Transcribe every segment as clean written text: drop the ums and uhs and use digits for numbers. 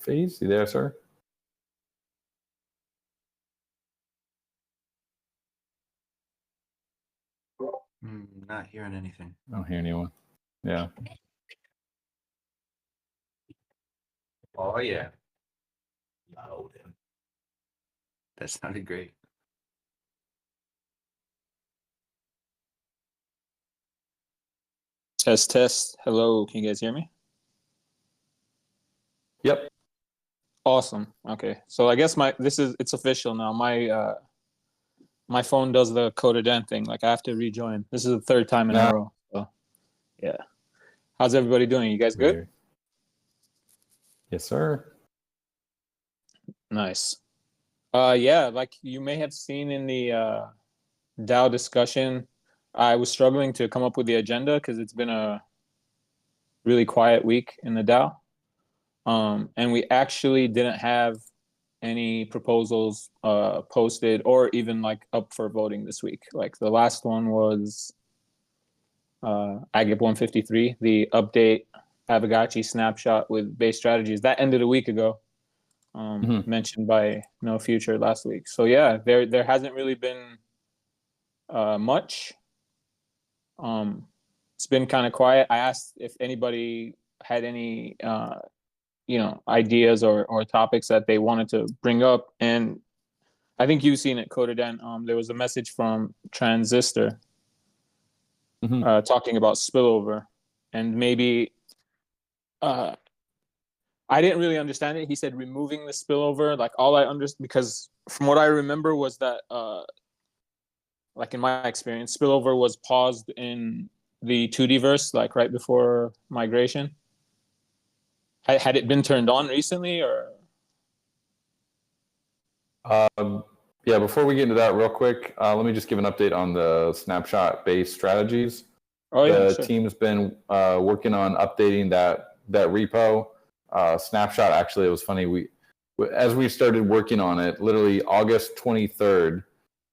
FaZe, you there, sir? Not hearing anything. I don't hear anyone. Yeah. Oh, yeah. Loud. That sounded great. Test. Hello, can you guys hear me? Yep. Awesome. Okay, so I guess it's official now. My phone does the coded thing. Like I have to rejoin. This is the third time in a row. So yeah. How's everybody doing? You guys good? Weird. Yes, sir. Nice. Yeah, like you may have seen in the DAO discussion, I was struggling to come up with the agenda because it's been a really quiet week in the DAO. And we actually didn't have any proposals posted or even like up for voting this week. Like the last one was Agip 153, the update Aavegotchi snapshot with base strategies. That ended a week ago. Mentioned by No Future last week. So yeah, there hasn't really been much. It's been kind of quiet. I asked if anybody had any ideas or topics that they wanted to bring up, and I think you've seen it, Codaden. There was a message from Transistor talking about spillover, and maybe I didn't really understand it. He said removing the spillover. Like all I understood, because from what I remember was that like in my experience, spillover was paused in the 2Dverse, like right before migration. Had it been turned on recently, or? Yeah, before we get into that real quick, let me just give an update on the snapshot-based strategies. Oh, yeah, the sure. team's been working on updating that repo. Snapshot, actually, it was funny. As we started working on it, literally August 23rd,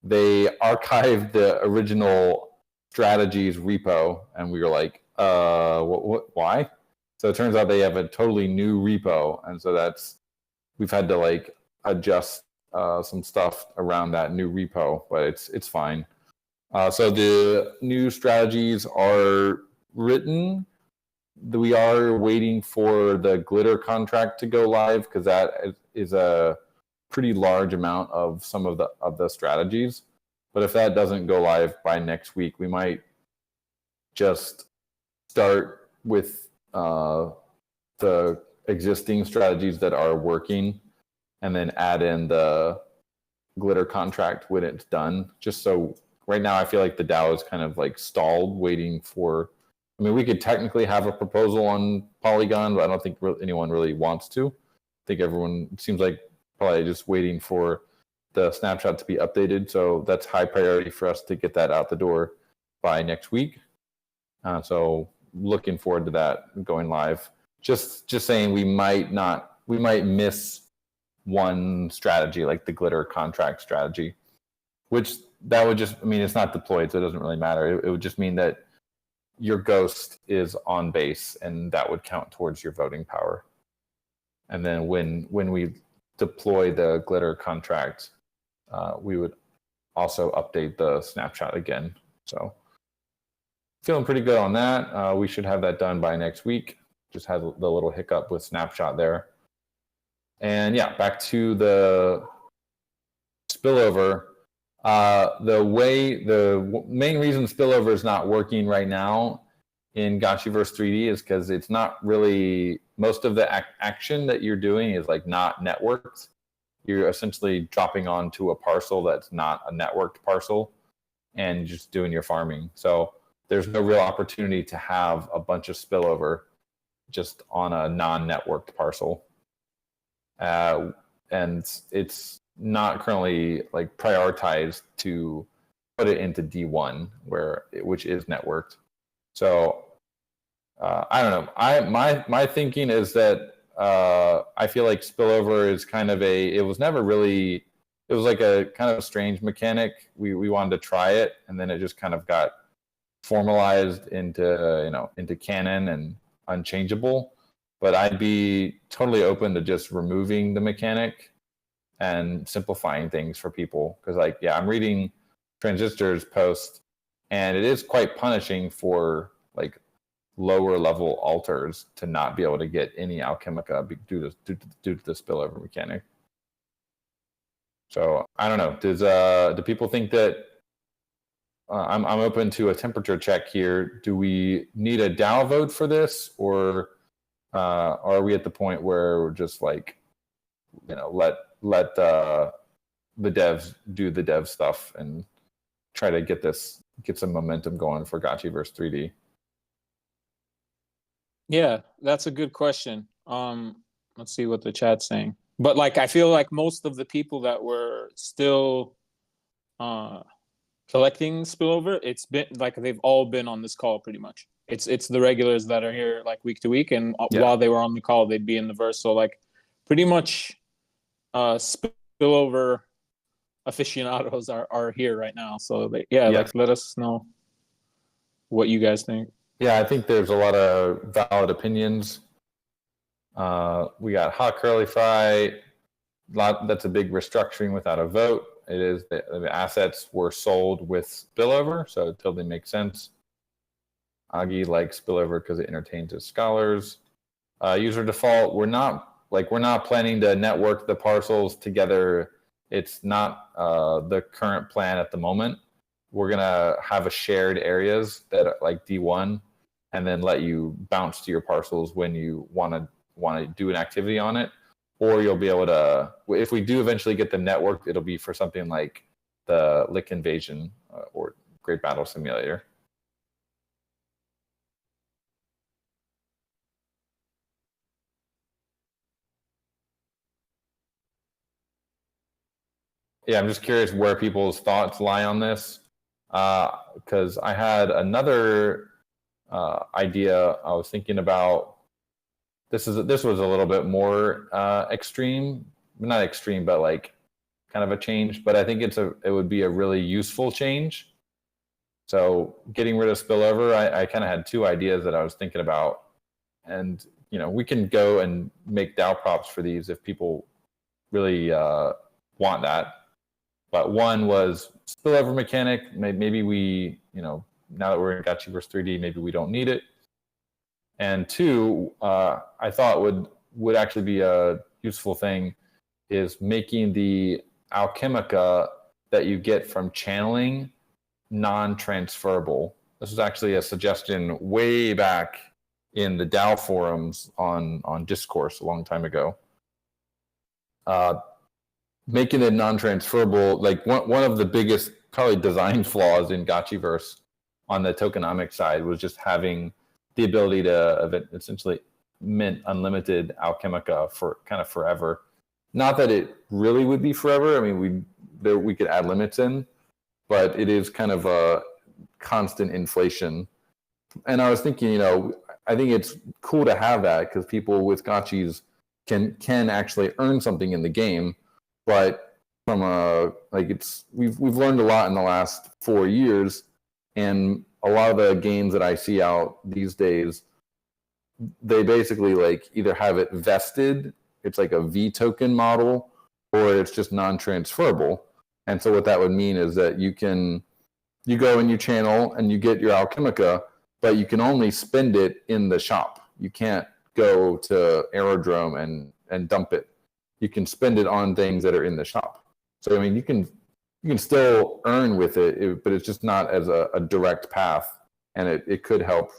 they archived the original strategies repo, and we were like, why? So it turns out they have a totally new repo, and so we've had to like adjust some stuff around that new repo, but it's fine. So the new strategies are written. We are waiting for the glitter contract to go live because that is a pretty large amount of some of the strategies. But if that doesn't go live by next week, we might just start with the existing strategies that are working and then add in the glitter contract when it's done. Just so right now I feel like the DAO is kind of like stalled waiting for, I mean, we could technically have a proposal on Polygon, but I don't think anyone really wants to. I think everyone seems like probably just waiting for the snapshot to be updated. So that's high priority for us to get that out the door by next week. So looking forward to that going live. Just saying we might miss one strategy, like the glitter contract strategy, which that would just, I mean, it's not deployed, so it doesn't really matter. It would just mean that your ghost is on base, and that would count towards your voting power. And then when we deploy the glitter contract, we would also update the snapshot again. So feeling pretty good on that. We should have that done by next week. Just had the little hiccup with snapshot there. And yeah, back to the spillover. The main reason spillover is not working right now in Gotchiverse 3D is because it's not really, most of the action that you're doing is like not networked. You're essentially dropping onto a parcel that's not a networked parcel and just doing your farming. So there's no real opportunity to have a bunch of spillover just on a non-networked parcel. And it's not currently like prioritized to put it into D1 which is networked. So I don't know. My thinking is that I feel like spillover is kind of it was like a kind of a strange mechanic. We wanted to try it, and then it just kind of got formalized into canon and unchangeable. but I'd be totally open to just removing the mechanic and simplifying things for people. Because like, yeah, I'm reading Transistor's post, and it is quite punishing for like lower level alters to not be able to get any Alchemica due to the spillover mechanic. So I don't know. Do people think that I'm open to a temperature check here? Do we need a DAO vote for this, or are we at the point where we're just like, let the devs do the dev stuff and try to get some momentum going for Gotchiverse 3D? Yeah, that's a good question. Let's see what the chat's saying. But like, I feel like most of the people that were still collecting spillover, it's been like they've all been on this call pretty much. It's the regulars that are here like week to week, and while they were on the call, they'd be in the verse. So like, pretty much, spillover aficionados are here right now. So like, let us know what you guys think. Yeah, I think there's a lot of valid opinions. We got Hot Curly Fry. That's a big restructuring without a vote. It is the assets were sold with spillover, so it totally makes sense. Agi likes spillover because it entertains his scholars. User default, we're not planning to network the parcels together. It's not the current plan at the moment. We're gonna have a shared areas that are like D1, and then let you bounce to your parcels when you want to do an activity on it. Or you'll be able to, if we do eventually get them networked, it'll be for something like the Lick Invasion or Great Battle Simulator. Yeah, I'm just curious where people's thoughts lie on this, because I had another idea I was thinking about. This was a little bit more extreme, not extreme, but like kind of a change. But I think it would be a really useful change. So getting rid of spillover, I kind of had two ideas that I was thinking about, and we can go and make DAO props for these if people really want that. But one was spillover mechanic. Maybe we, now that we're in Gotchiverse 3D, maybe we don't need it. And two, I thought would actually be a useful thing is making the Alchemica that you get from channeling non-transferable. This was actually a suggestion way back in the DAO forums on Discourse a long time ago. Making it non-transferable, like one of the biggest probably design flaws in Gotchiverse on the tokenomics side was just having the ability to essentially mint unlimited Alchemica for kind of forever. Not that it really would be forever. I mean, we could add limits in, but it is kind of a constant inflation. And I was thinking, I think it's cool to have that because people with gotchis can actually earn something in the game. But from we've learned a lot in the last 4 years, and a lot of the games that I see out these days, they basically like either have it vested, it's like a V token model, or it's just non-transferable. And so what that would mean is that you go and you channel and you get your Alchemica, but you can only spend it in the shop. You can't go to Aerodrome and dump it. You can spend it on things that are in the shop. So I mean, you can still earn with it, but it's just not as a direct path, and it could help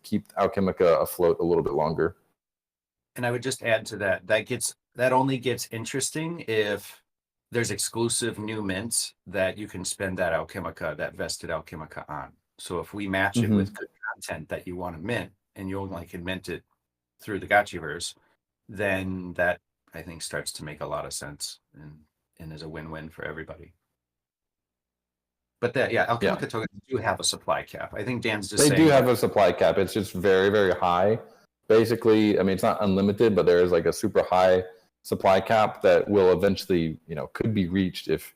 keep Alchemica afloat a little bit longer. And I would just add to that only gets interesting if there's exclusive new mints that you can spend that vested Alchemica on. So if we match it with good content that you want to mint, and you only can mint it through the Gotchiverse, then that I think starts to make a lot of sense and is a win-win for everybody. But Alchemica tokens do have a supply cap. I think Dan's just saying they do have a supply cap. It's just very, very high. Basically, I mean, it's not unlimited, but there is like a super high supply cap that will eventually, could be reached if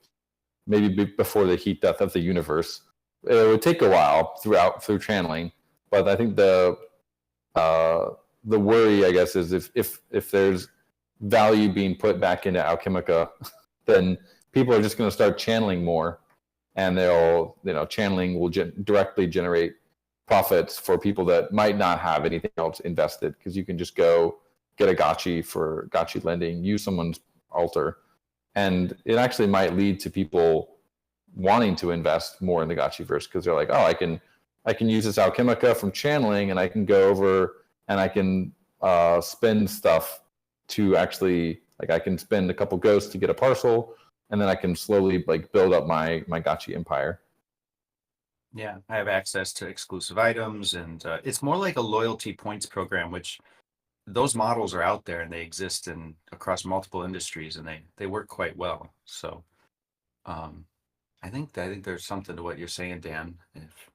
maybe before the heat death of the universe. It would take a while through channeling, but I think the the worry, I guess, is if there's value being put back into Alchemica, then people are just going to start channeling more, and they'll, channeling will directly generate profits for people that might not have anything else invested, because you can just go get a Gotchi for Gotchi lending, use someone's altar, and it actually might lead to people wanting to invest more in the Gotchiverse, because they're like, oh, I can use this Alchemica from channeling, and I can go over and I can spend stuff to actually, like, I can spend a couple ghosts to get a parcel, and then I can slowly like build up my Gotchi empire. Yeah, I have access to exclusive items, and it's more like a loyalty points program, which those models are out there and they exist across multiple industries, and they work quite well. So I think there's something to what you're saying, Dan. If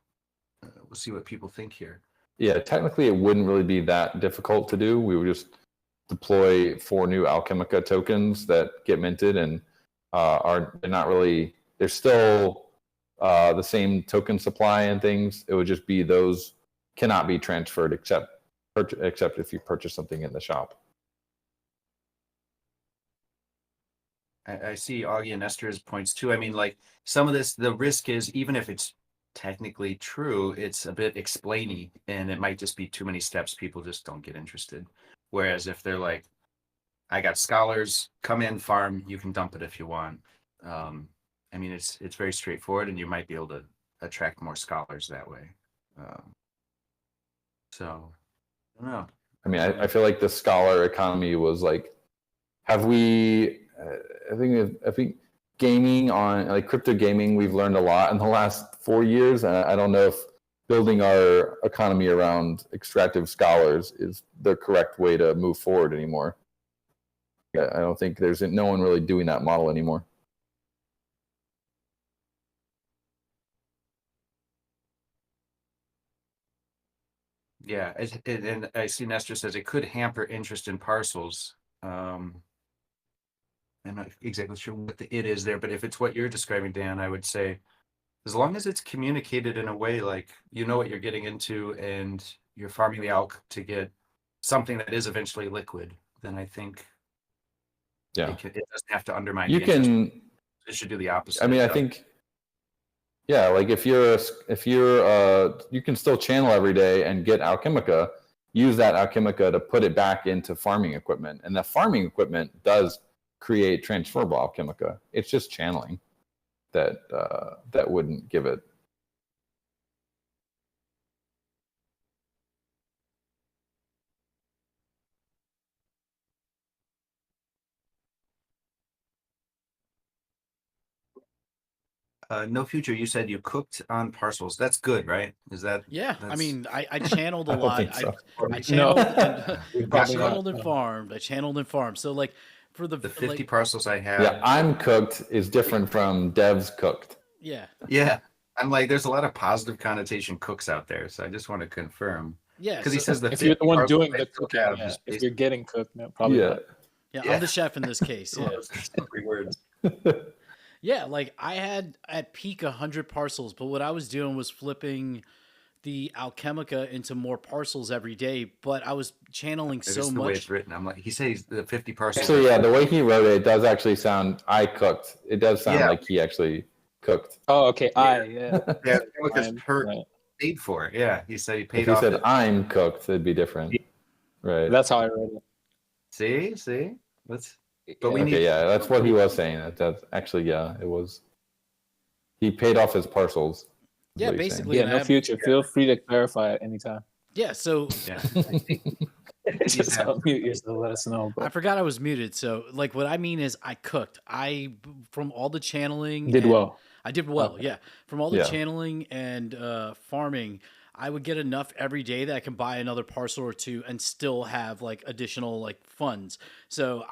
we'll see what people think here. Yeah, technically it wouldn't really be that difficult to do. We would just deploy 4 new Alchemica tokens that get minted, and they're not really, they're still the same token supply and things. It would just be those cannot be transferred except if you purchase something in the shop. I see Augie and Esther's points too. I mean, like, some of this, the risk is, even if it's technically true, it's a bit explainy, and it might just be too many steps. People just don't get interested. Whereas if they're like, I got scholars, come in, farm, you can dump it if you want. I mean, it's very straightforward, and you might be able to attract more scholars that way. So, I don't know. I mean, I feel like the scholar economy was like, have we? I think gaming on, like, crypto gaming, we've learned a lot in the last 4 years, and I don't know if building our economy around extractive scholars is the correct way to move forward anymore. I don't think there's no one really doing that model anymore. Yeah, and I see Nestor says it could hamper interest in parcels. I'm not exactly sure what the it is there, but if it's what you're describing, Dan, I would say, as long as it's communicated in a way like you know what you're getting into, and you're farming the alk to get something that is eventually liquid, then I think it doesn't have to undermine. You can. It should do the opposite. I mean, I think. Yeah, like if you're you can still channel every day and get Alchemica. Use that Alchemica to put it back into farming equipment, and the farming equipment does create transferable Alchemica. It's just channeling that wouldn't give it. No Future, you said you cooked on parcels. That's good, right? Is that? Yeah, I mean, I channeled a lot. So. I channeled, I channeled and farmed. I channeled and farmed. So, like, for the 50 parcels I have. Yeah, I'm cooked is different from Dev's cooked. Yeah. Yeah. I'm like, there's a lot of positive connotation cooks out there, so I just want to confirm. Yeah, because he says if you're the one doing the cooking, if you're getting cooked, no, probably not. Yeah, I'm the chef in this case. Yeah. Three words. Yeah, like I had at peak 100 parcels, but what I was doing was flipping the Alchemica into more parcels every day, but I was channeling so much. The way it's written, I'm like, he says the 50 parcels. Actually, yeah, the way he wrote it does actually sound, I cooked. It does sound like he actually cooked. Oh, okay. Yeah, because paid for it. Yeah, he said he paid off. If he said I'm cooked, it'd be different. Right. That's how I read it. See? But that's what he was saying. That's actually, it was. He paid off his parcels. Yeah, basically. Yeah, No Future. Feel free to clarify at any time. Yeah, so. Yeah. Just unmute yourself, let us know. But. I forgot I was muted. So, like, what I mean is I cooked. From all the channeling. Did well. I did well, yeah. From all the channeling and farming, I would get enough every day that I can buy another parcel or two and still have like additional like funds. So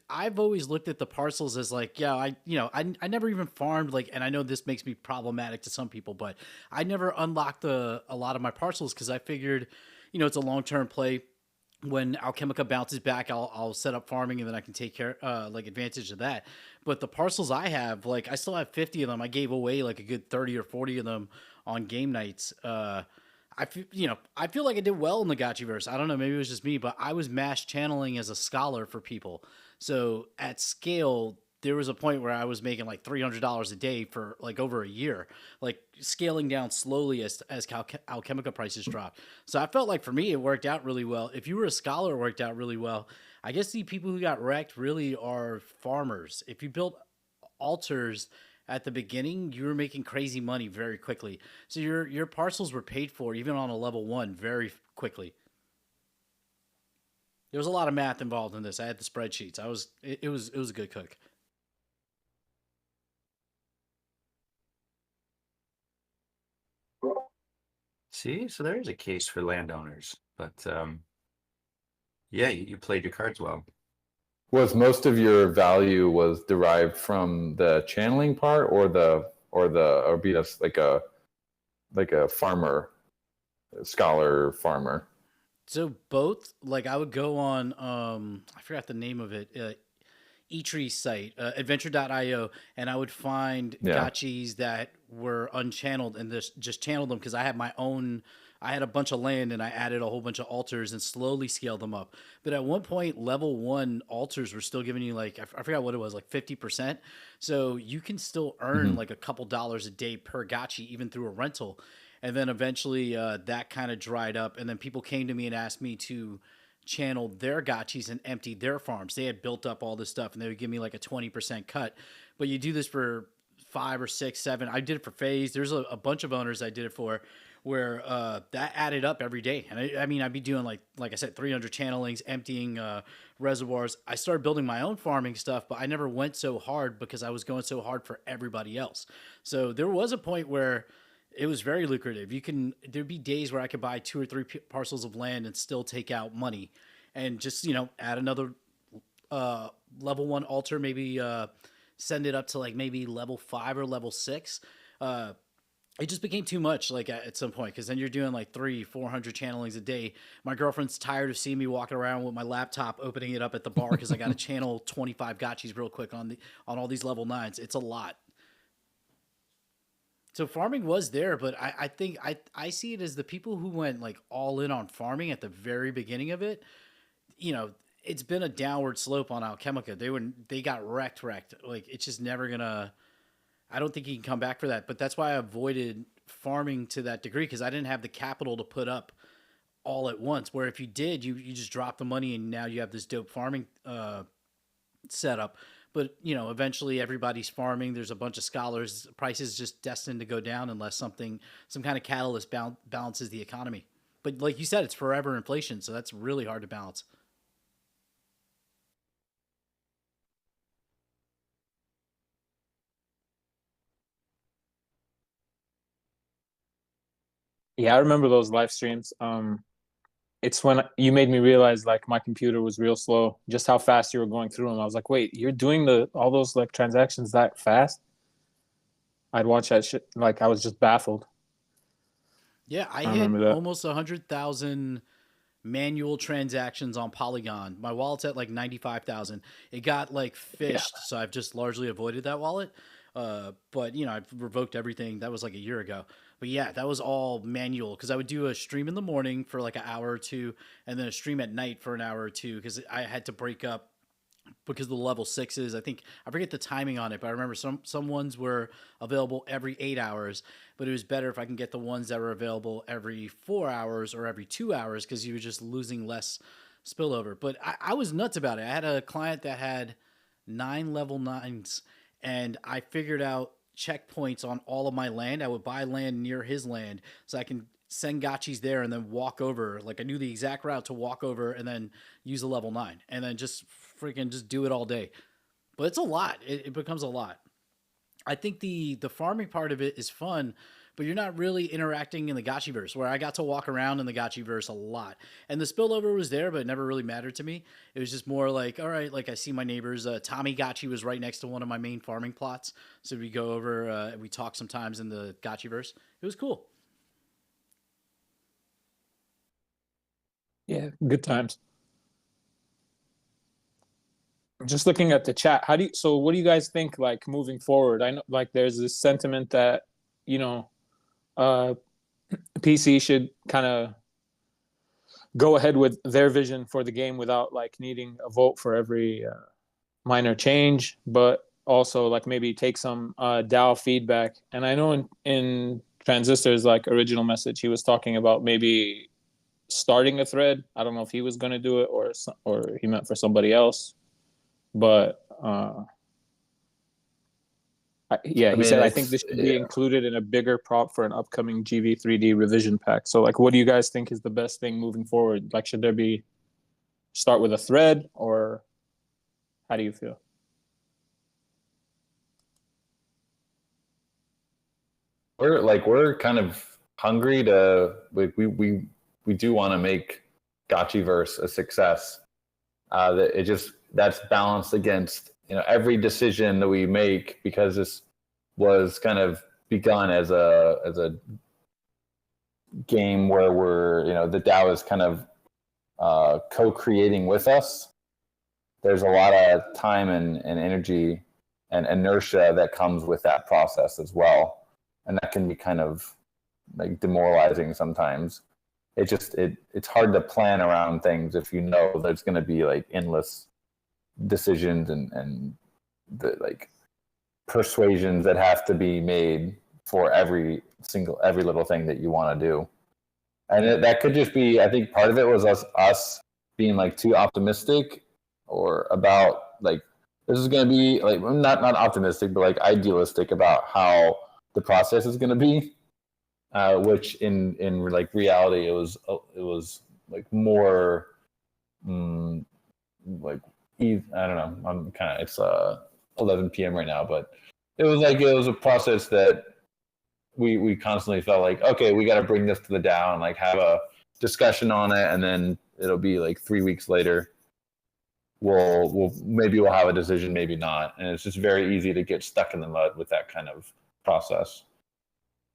I've always looked at the parcels as like, I never even farmed, like, and I know this makes me problematic to some people, but I never unlocked a lot of my parcels because I figured, it's a long-term play. When Alchemica bounces back, I'll set up farming and then I can take care, advantage of that. But the parcels I have, like, I still have 50 of them. I gave away like a good 30 or 40 of them on game nights. I feel like I did well in the Gotchiverse. I don't know, maybe it was just me, but I was mass channeling as a scholar for people. So at scale, there was a point where I was making like $300 a day for like over a year, like scaling down slowly as Alchemica prices dropped. So I felt like for me, it worked out really well. If you were a scholar, it worked out really well. I guess the people who got wrecked really are farmers. If you built altars at the beginning, you were making crazy money very quickly. So your parcels were paid for even on a level 1 very quickly. There was a lot of math involved in this. I had the spreadsheets. It was a good cook. See, so there is a case for landowners, but yeah, you played your cards well. Was most of your value was derived from the channeling part, or be like a farmer, a scholar farmer? So both, like I would go on, I forgot the name of it, eTree's site, adventure.io, and I would find gotchis that were unchanneled and just channeled them because I had a bunch of land and I added a whole bunch of altars and slowly scaled them up. But at one point, level 1 altars were still giving you like, I forgot what it was, like 50%. So you can still earn like a couple dollars a day per gotchi, even through a rental. And then eventually that kind of dried up. And then people came to me and asked me to channel their gotchis and empty their farms. They had built up all this stuff and they would give me like a 20% cut. But you do this for 5 or 6, 7. I did it for FaZe. There's a bunch of owners I did it for where that added up every day. And I mean, I'd be doing like I said, 300 channelings, emptying reservoirs. I started building my own farming stuff, but I never went so hard because I was going so hard for everybody else. So there was a point where it was very lucrative. There'd be days where I could buy 2 or 3 parcels of land and still take out money and just, add another level 1 altar, maybe send it up to like maybe level 5 or level 6. It just became too much like at some point, because then you're doing like 300-400 channelings a day. My girlfriend's tired of seeing me walking around with my laptop opening it up at the bar because I got to channel 25 gotchis real quick on all these level 9s. It's a lot. So farming was there, but I think I see it as the people who went like all in on farming at the very beginning of it. It's been a downward slope on Alchemica. They got wrecked. Like it's just never gonna. I don't think you can come back for that. But that's why I avoided farming to that degree, because I didn't have the capital to put up all at once. Where if you did, you just drop the money and now you have this dope farming setup. But, eventually everybody's farming. There's a bunch of scholars. Price is just destined to go down unless some kind of catalyst balances the economy. But like you said, it's forever inflation. So that's really hard to balance. Yeah, I remember those live streams. It's when you made me realize like my computer was real slow, just how fast you were going through them. I was like, wait, you're doing all those like transactions that fast? I'd watch that shit. Like I was just baffled. Yeah, I hit almost 100,000 manual transactions on Polygon. My wallet's at like 95,000. It got like fished, so I've just largely avoided that wallet. But I've revoked everything. That was like a year ago. But yeah, that was all manual because I would do a stream in the morning for like an hour or two, and then a stream at night for an hour or two because I had to break up because of the level 6s. I forget the timing on it, but I remember some ones were available every 8 hours, but it was better if I can get the ones that were available every 4 hours or every 2 hours because you were just losing less spillover. But I was nuts about it. I had a client that had 9 level 9s, and I figured out checkpoints on all of my land. I would buy land near his land so I can send gotchis there and then walk over. Like I knew the exact route to walk over and then use a level 9 and then just freaking just do it all day. But it's a lot. It becomes a lot. I think the farming part of it is fun, but you're not really interacting in the Gotchiverse, where I got to walk around in the Gotchiverse a lot. And the spillover was there, but it never really mattered to me. It was just more like, all right, like I see my neighbors. Tommy Gotchi was right next to one of my main farming plots. So we go over, and we talk sometimes in the Gotchiverse. It was cool. Yeah, good times. Just looking at the chat, what do you guys think like moving forward? I know like there's this sentiment that, PC should kind of go ahead with their vision for the game without like needing a vote for every minor change, but also like maybe take some DAO feedback. And I know in Transistor's like original message, he was talking about maybe starting a thread. I don't know if he was going to do it or he meant for somebody else, but he said I think this should be included in a bigger prop for an upcoming GV3D revision pack. So like, what do you guys think is the best thing moving forward? Like, should there be start with a thread, or how do you feel? We're kind of hungry to we do want to make Gotchiverse a success. That's balanced against every decision that we make, because this was kind of begun as a game where we're the DAO is kind of co-creating with us. There's a lot of time and energy and inertia that comes with that process as well. And that can be kind of like demoralizing sometimes. It's hard to plan around things if there's going to be like endless decisions and the like persuasions that have to be made for every little thing that you want to do. And that could just be, I think part of it was us being like too optimistic or about like this is going to be like not optimistic, but like idealistic about how the process is going to be, which in like reality it was like more like I don't know. I'm kind of it's 11 p.m. right now, but it was a process that we constantly felt like, okay, we got to bring this to the DAO and like have a discussion on it, and then it'll be like 3 weeks later. We'll have a decision, maybe not, and it's just very easy to get stuck in the mud with that kind of process.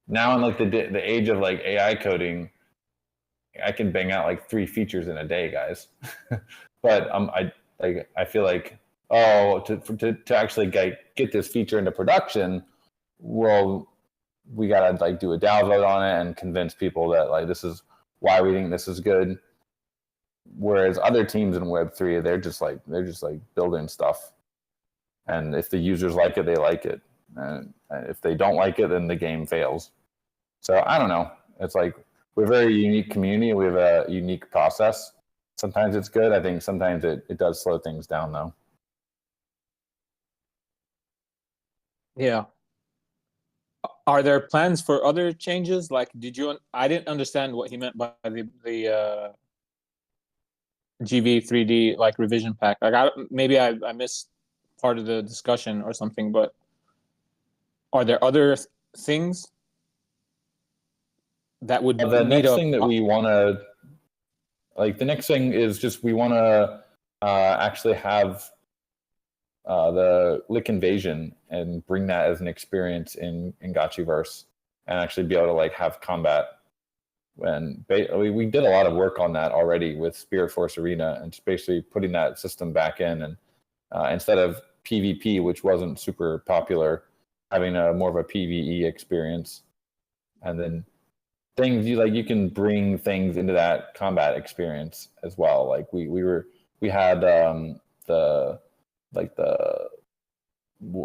Now in like the age of like AI coding, I can bang out like 3 features in a day, guys. But I feel like to actually get this feature into production, well, we gotta like do a DAO vote on it and convince people that like this is why we think this is good. Whereas other teams in Web3, they're just like building stuff, and if the users like it, they like it. And if they don't like it, then the game fails. So I don't know. It's like we're a very unique community. We have a unique process. Sometimes it's good. I think sometimes it does slow things down, though. Yeah. Are there plans for other changes? Like, I didn't understand what he meant by the GV3D like revision pack. Like, maybe I missed part of the discussion or something, but are there other things that would the next thing that we want to the next thing is just we want to actually have the Lick Invasion and bring that as an experience in Gotchiverse, and actually be able to like have combat. And we did a lot of work on that already with Spirit Force Arena, and just basically putting that system back in, and instead of PvP, which wasn't super popular, having a more of a PvE experience. And then things you can bring things into that combat experience as well. Like we had I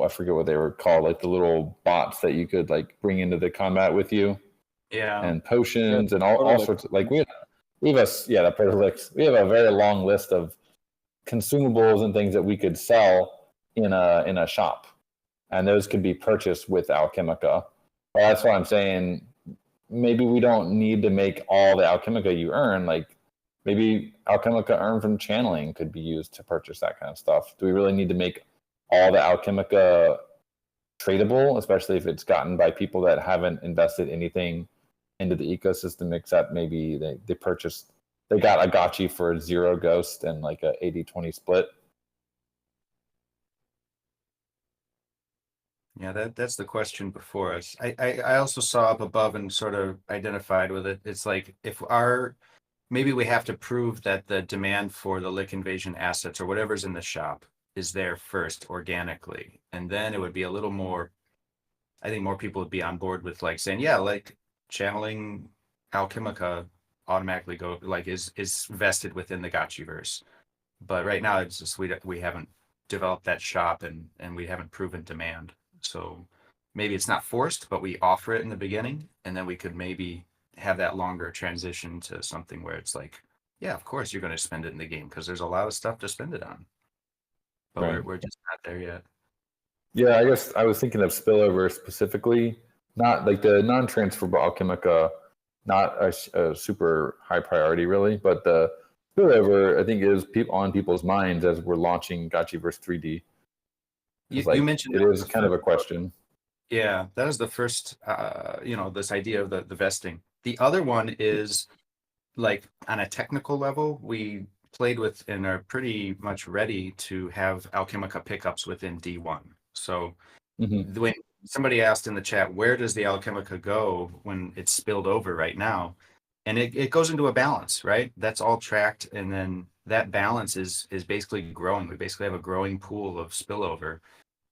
forget what they were called, like the little bots that you could like bring into the combat with you. Yeah. And potions and all sorts of like the Protolix. We have a very long list of consumables and things that we could sell in a shop, and those could be purchased with Alchemica. Well, that's why I'm saying maybe we don't need to make all the Alchemica you earn. Like maybe Alchemica earned from channeling could be used to purchase that kind of stuff. Do we really need to make all the Alchemica tradable, especially if it's gotten by people that haven't invested anything into the ecosystem, except maybe they got a Gotchi for 0 ghost and like a 80-20 split? Yeah, that's the question before us. I also saw up above and sort of identified with it. It's like maybe we have to prove that the demand for the Lick Invasion assets or whatever's in the shop is there first organically. And then it would be a little more, I think more people would be on board with like saying, yeah, like channeling Alchemica automatically is vested within the Gotchiverse. But right now it's just we haven't developed that shop and we haven't proven demand. So maybe it's not forced, but we offer it in the beginning, and then we could maybe have that longer transition to something where it's like, yeah, of course you're going to spend it in the game because there's a lot of stuff to spend it on. But Right. we're just not there yet. Yeah, I guess I was thinking of Spillover specifically, not like the non-transferable Alchemica, not a super high priority really, but the Spillover I think is on people's minds as we're launching Gotchiverse 3D. You mentioned it is kind of a question. Yeah, that is the first, this idea of the vesting. The other one is like on a technical level, we played with and are pretty much ready to have Alchemica pickups within D1. So when somebody asked in the chat, where does the Alchemica go when it's spilled over right now? And it goes into a balance, right? That's all tracked. And then that balance is basically growing. We basically have a growing pool of spillover.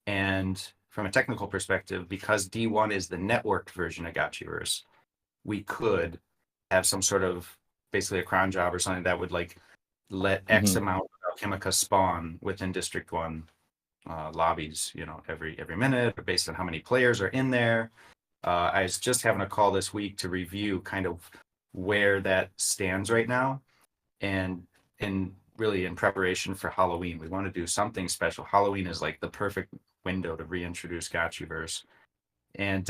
And from a technical perspective, because D1 is the networked version of Gotchiverse, we could have some sort of basically a cron job or something that would like let X amount of Alchemica spawn within District 1 lobbies, every minute, or based on how many players are in there. I was just having a call this week to review kind of where that stands right now, and really in preparation for Halloween. We want to do something special. Halloween is like the perfect window to reintroduce Gotchiverse. And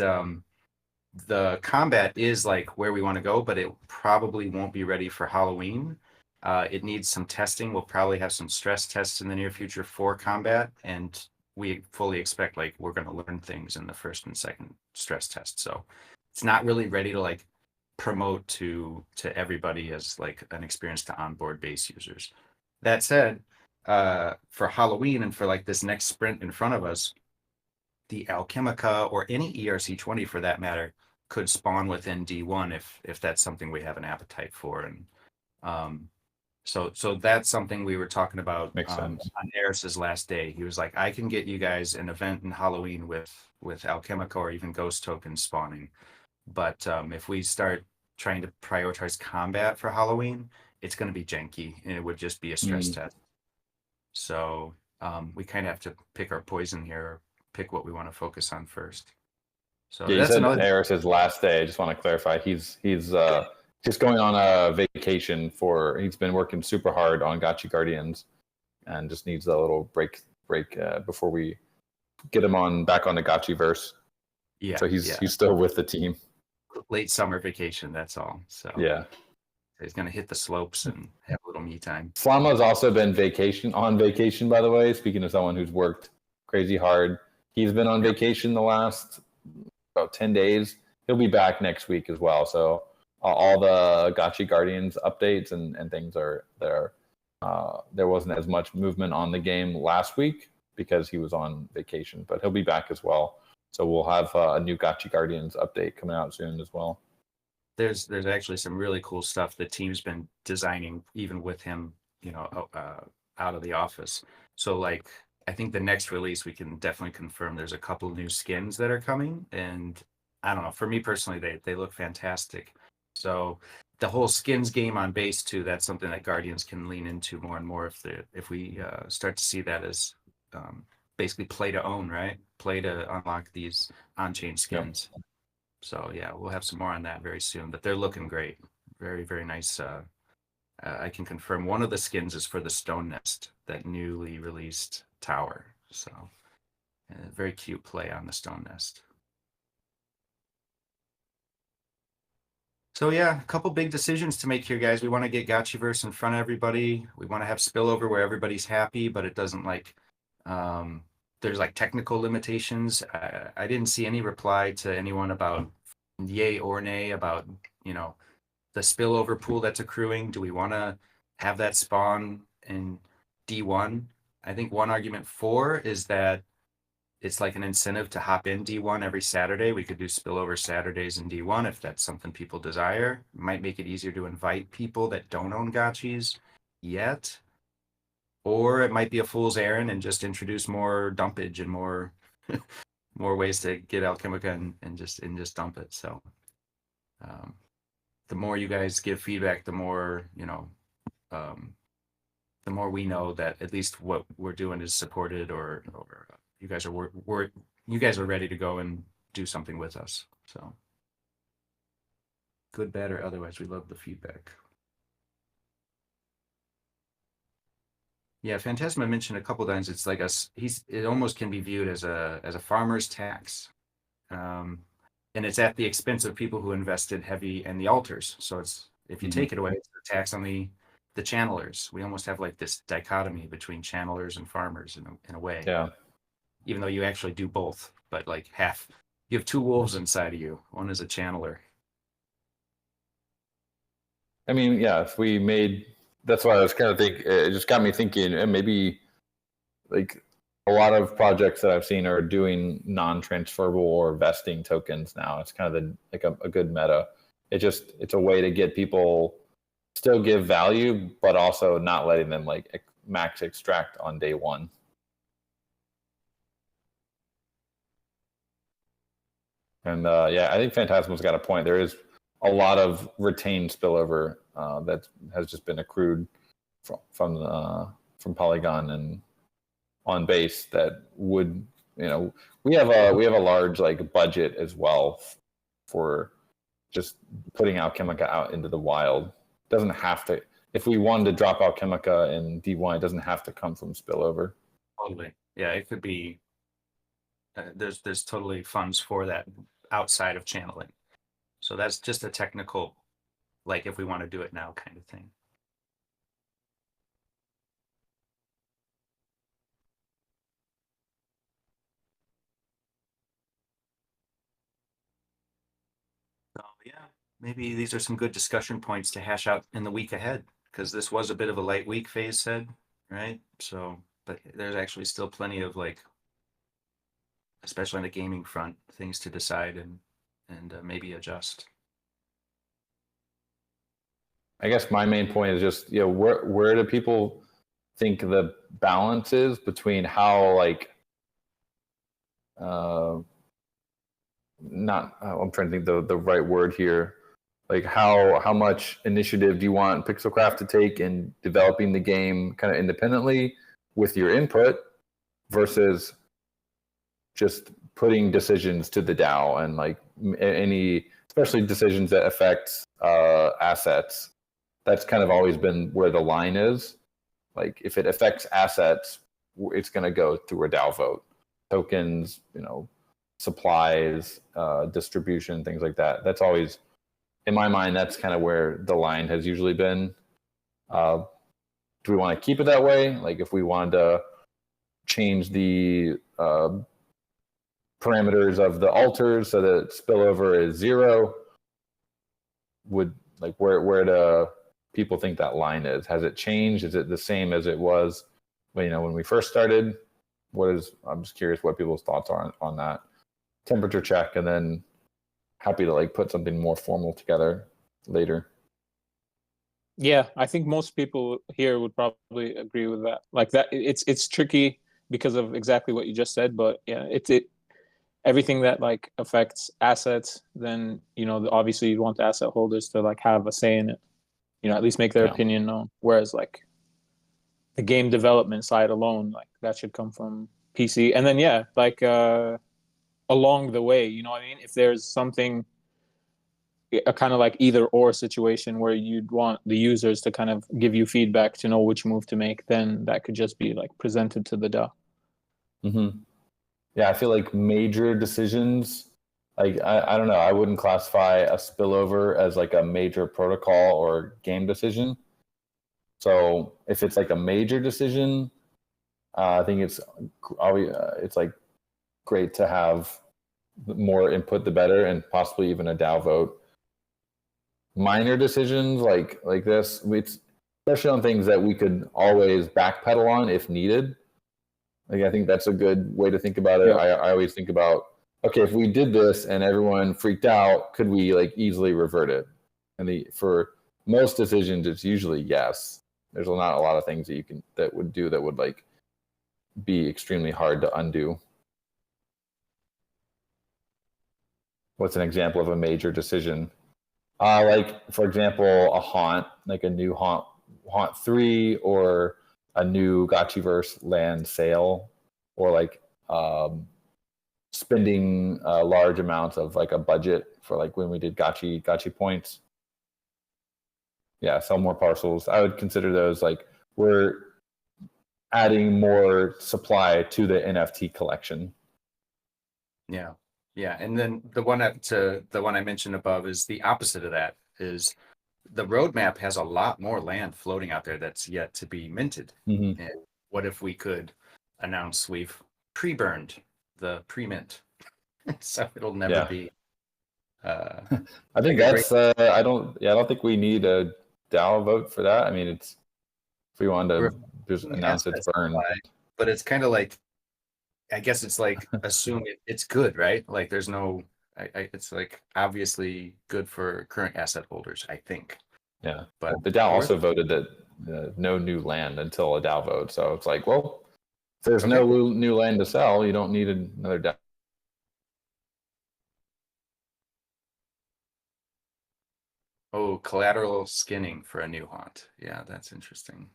the combat is like where we want to go, but it probably won't be ready for Halloween. It needs some testing. We'll probably have some stress tests in the near future for combat, and we fully expect like we're going to learn things in the first and second stress test. So it's not really ready to like promote to everybody as like an experience to onboard base users. That said, for Halloween and for like this next sprint in front of us, the Alchemica or any ERC20 for that matter could spawn within D1 if that's something we have an appetite for. And so that's something we were talking about on Eris's last day. He was like, I can get you guys an event in Halloween with Alchemica or even ghost tokens spawning. But if we start trying to prioritize combat for Halloween, it's going to be janky and it would just be a stress test. So we kind of have to pick our poison here, pick what we want to focus on first. So yeah, that's another. Eris's last day. I just want to clarify. He's just going on a vacation he's been working super hard on Gotchi Guardians and just needs a little break before we get him back on the Gotchiverse. Yeah. So he's still with the team. Late summer vacation, that's all. So yeah. He's gonna hit the slopes and have a little me time. Slama's also been on vacation, by the way. Speaking of someone who's worked crazy hard. He's been on vacation the last about 10 days. He'll be back next week as well. So all the Gotchi Guardians updates and things are there. There wasn't as much movement on the game last week because he was on vacation, but he'll be back as well. So we'll have a new Gotchi Guardians update coming out soon as well. There's actually some really cool stuff the team's been designing, even with him, out of the office. So like, I think the next release we can definitely confirm there's a couple new skins that are coming, and I don't know. For me personally, they look fantastic. So the whole skins game on base too, that's something that Guardians can lean into more and more if we start to see that as basically play to own, right? Play to unlock these on-chain skins. Yep. So yeah, we'll have some more on that very soon, but they're looking great. Very, very nice. I can confirm one of the skins is for the Stone Nest, that newly released tower. So very cute play on the Stone Nest. So yeah, a couple big decisions to make here, guys. We want to get Gotchiverse in front of everybody. We want to have spillover where everybody's happy, but it doesn't like, there's like technical limitations. I didn't see any reply to anyone about yay or nay about, the spillover pool that's accruing. Do we want to have that spawn in D1? I think one argument for is that it's like an incentive to hop in D1 every Saturday. We could do spillover Saturdays in D1 if that's something people desire. It might make it easier to invite people that don't own gotchis yet. Or it might be a fool's errand and just introduce more dumpage and more more ways to get Alchemica and just dump it. So the more you guys give feedback, the more, the more we know that at least what we're doing is supported, or you guys are ready to go and do something with us. So good, bad, or otherwise, we love the feedback. Yeah, Phantasma mentioned a couple times. It's like it almost can be viewed as a farmer's tax, and it's at the expense of people who invested heavy in the altars. So it's, if you take it away, it's a tax on the channelers. We almost have like this dichotomy between channelers and farmers in a way. Yeah. Even though you actually do both, but like you have two wolves inside of you. One is a channeler. I mean, yeah, if we made, that's why I was kind of thinking, it just got me thinking, and maybe like a lot of projects that I've seen are doing non-transferable or vesting tokens now. It's kind of a good meta. It's a way to get people still give value, but also not letting them like max extract on day one. And I think Phantasma's got a point. There is a lot of retained spillover that has just been accrued from Polygon and on base that would, we have a large like budget as well for just putting Alchemica out into the wild. Doesn't have to, if we wanted to drop Alchemica in D1, it doesn't have to come from spillover. Totally. Yeah, it could be, there's totally funds for that outside of channeling. So that's just a technical, like if we want to do it now kind of thing. So yeah, maybe these are some good discussion points to hash out in the week ahead, because this was a bit of a light week, FaZe said, right? So, but there's actually still plenty of like, especially on the gaming front, things to decide and maybe adjust. I guess my main point is just, where do people think the balance is between how like I'm trying to think the right word here, like how much initiative do you want Pixelcraft to take in developing the game kind of independently with your input versus just putting decisions to the DAO and like any, especially decisions that affect assets. That's kind of always been where the line is. Like if it affects assets, it's going to go through a DAO vote. Tokens, supplies, distribution, things like that. That's always, in my mind, that's kind of where the line has usually been. Do we want to keep it that way? Like if we wanted to change the parameters of the altars so that spillover is 0, would like where do people think that line is? Has it changed? Is it the same as it was when we first started? I'm just curious what people's thoughts are on that. Temperature check, and then happy to like put something more formal together later. Yeah, I think most people here would probably agree with that. Like that, it's tricky because of exactly what you just said. But yeah, everything that like affects assets, then obviously you want the asset holders to like have a say in it. At least make their opinion known. Whereas like the game development side alone, like that should come from PC. And then like along the way, if there's something, a kind of like either or situation where you'd want the users to kind of give you feedback to know which move to make, then that could just be like presented to the DAO. Mm-hmm. Yeah, I feel like major decisions, like I don't know, I wouldn't classify a spillover as like a major protocol or game decision. So if it's like a major decision, I think it's like great to have more input, the better, and possibly even a DAO vote. Minor decisions like this, especially on things that we could always backpedal on if needed. Like I think that's a good way to think about it. Yeah. I always think about, okay, if we did this and everyone freaked out, could we like easily revert it? And for most decisions, it's usually yes. There's not a lot of things that would like be extremely hard to undo. What's an example of a major decision? Like for example, a haunt, like a new haunt 3, or a new Gotchiverse land sale, or like spending large amounts of like a budget for like when we did Gotchi points. Yeah, sell more parcels. I would consider those like we're adding more supply to the NFT collection. Yeah. Yeah. And then the one I mentioned above is the opposite of that. Is the roadmap has a lot more land floating out there that's yet to be minted. Mm-hmm. And what if we could announce we've pre-burned the pre-mint, so it'll never be. I think that's. I don't think we need a DAO vote for that. I mean, it's if we wanted to just announce it's burned, but it's kind of like, I guess it's like assume it's good, right? Like there's no. It's like obviously good for current asset holders, I think. Yeah, but the DAO also voted that no new land until a DAO vote. So it's like, well, if there's no new land to sell, you don't need another DAO. Oh, collateral skinning for a new haunt. Yeah, that's interesting.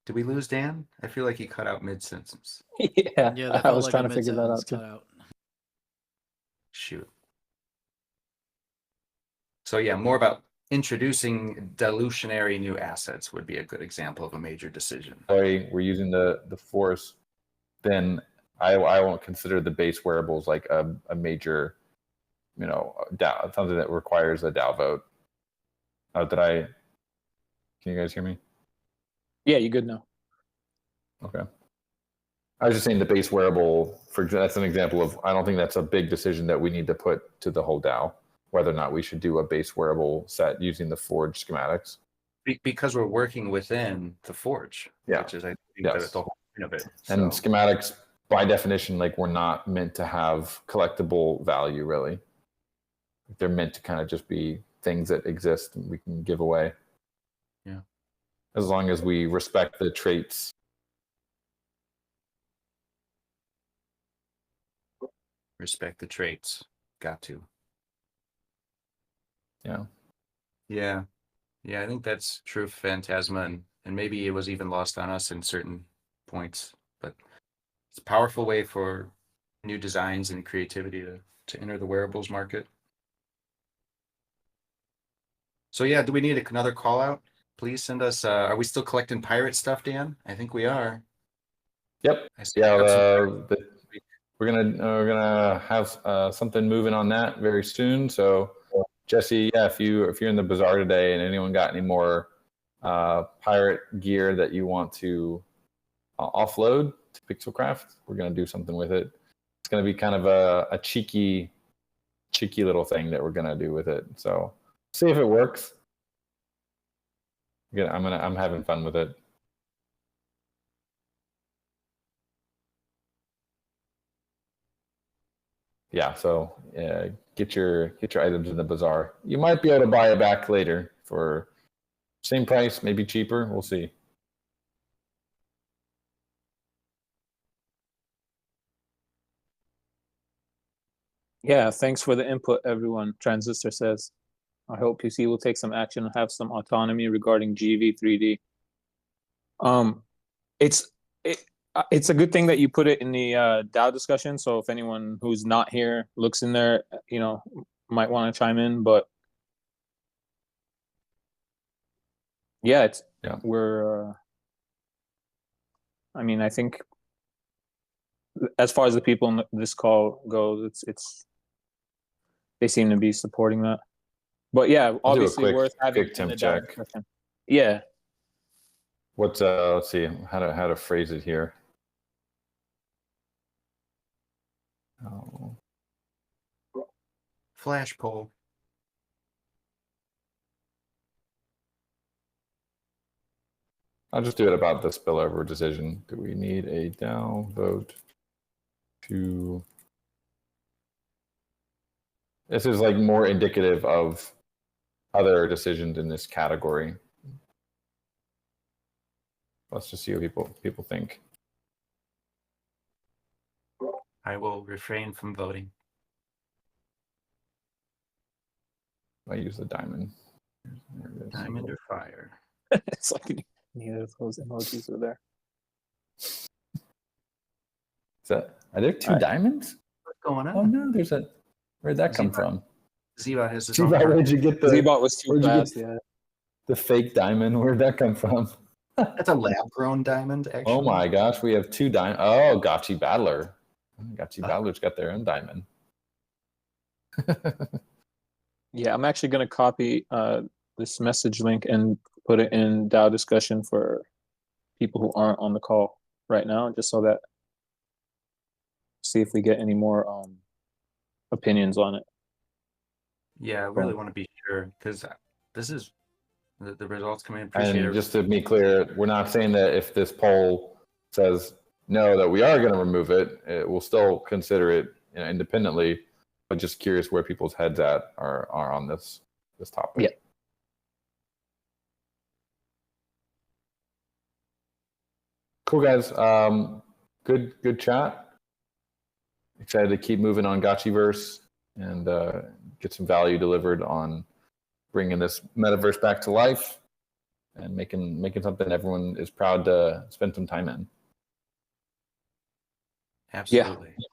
Did we lose Dan? I feel like he cut out mid-sentence. Yeah, I was trying to figure that out too. Shoot. So yeah, more about introducing dilutionary new assets would be a good example of a major decision. Sorry, we're using the force, then I won't consider the base wearables like a major, DAO, something that requires a DAO vote. Can you guys hear me? Yeah, you good now. Okay. I was just saying the base wearable, that's an example of, I don't think that's a big decision that we need to put to the whole DAO, whether or not we should do a base wearable set using the Forge schematics. Because we're working within the Forge, which is, I think, the whole point of it. And schematics, by definition, like we're not meant to have collectible value, really. They're meant to kind of just be things that exist and we can give away. Yeah. As long as we respect the traits. Respect the traits. Got to. Yeah. Yeah. Yeah, I think that's true of Phantasma, and maybe it was even lost on us in certain points. But it's a powerful way for new designs and creativity to enter the wearables market. So yeah, do we need another call out? Please send us. Are we still collecting pirate stuff, Dan? I think we are. Yep. Yeah. We're gonna have something moving on that very soon. So Jesse, yeah, if you're in the bazaar today and anyone got any more pirate gear that you want to offload to Pixelcraft, we're gonna do something with it. It's gonna be kind of a cheeky little thing that we're gonna do with it. So see if it works. Yeah, I'm having fun with it. Yeah, so get your items in the bazaar. You might be able to buy it back later for same price, maybe cheaper. We'll see. Yeah, thanks for the input, everyone. Transistor says, I hope PC will take some action and have some autonomy regarding GV3D. It's a good thing that you put it in the DAO discussion. So if anyone who's not here looks in there, might want to chime in. But yeah, we're. I mean, I think as far as the people in this call goes, it's they seem to be supporting that. But yeah, obviously worth having temp check. Yeah. What's let's see how to phrase it here. Oh. Flash poll. I'll just do it about the spillover decision. Do we need a DAO vote to? This is like more indicative of other decisions in this category. Let's just see what people think. I will refrain from voting. I use the diamond. There it is. Diamond or fire? It's like neither of those emojis are there. Is that? Are there two All right. diamonds? What's going Oh on? no, there's a. Where'd that come from? Ziba has his own. Ziba, where'd you get the? Z-Bot was too where'd you fast. get Yeah. the fake diamond? Where'd that come from? That's a lab-grown diamond, actually. Oh my gosh, we have two diamond. Oh, Gotchi Battler. Gotchi Battler's got their own diamond. Yeah, I'm actually going to copy this message link and put it in DAO discussion for people who aren't on the call right now, just so that see if we get any more opinions on it. Yeah, I really want to be sure because this is the results come in. Appreciate And it. just to be clear, we're not saying that if this poll says no, that we are going to remove it, we'll still consider it independently. But just curious where people's heads are on this topic. Yeah. Cool, guys. Good chat. Excited to keep moving on Gotchiverse and get some value delivered on bringing this metaverse back to life and making something everyone is proud to spend some time in. Absolutely. Yeah.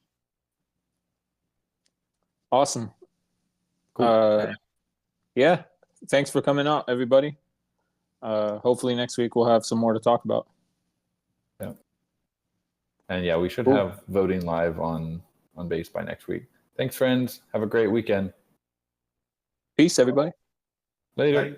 Awesome. Cool. Yeah. Thanks for coming out, everybody. Hopefully next week we'll have some more to talk about. Yeah. And yeah, we should Cool. have voting live on Base by next week. Thanks, friends. Have a great weekend. Peace, everybody. Later. Bye.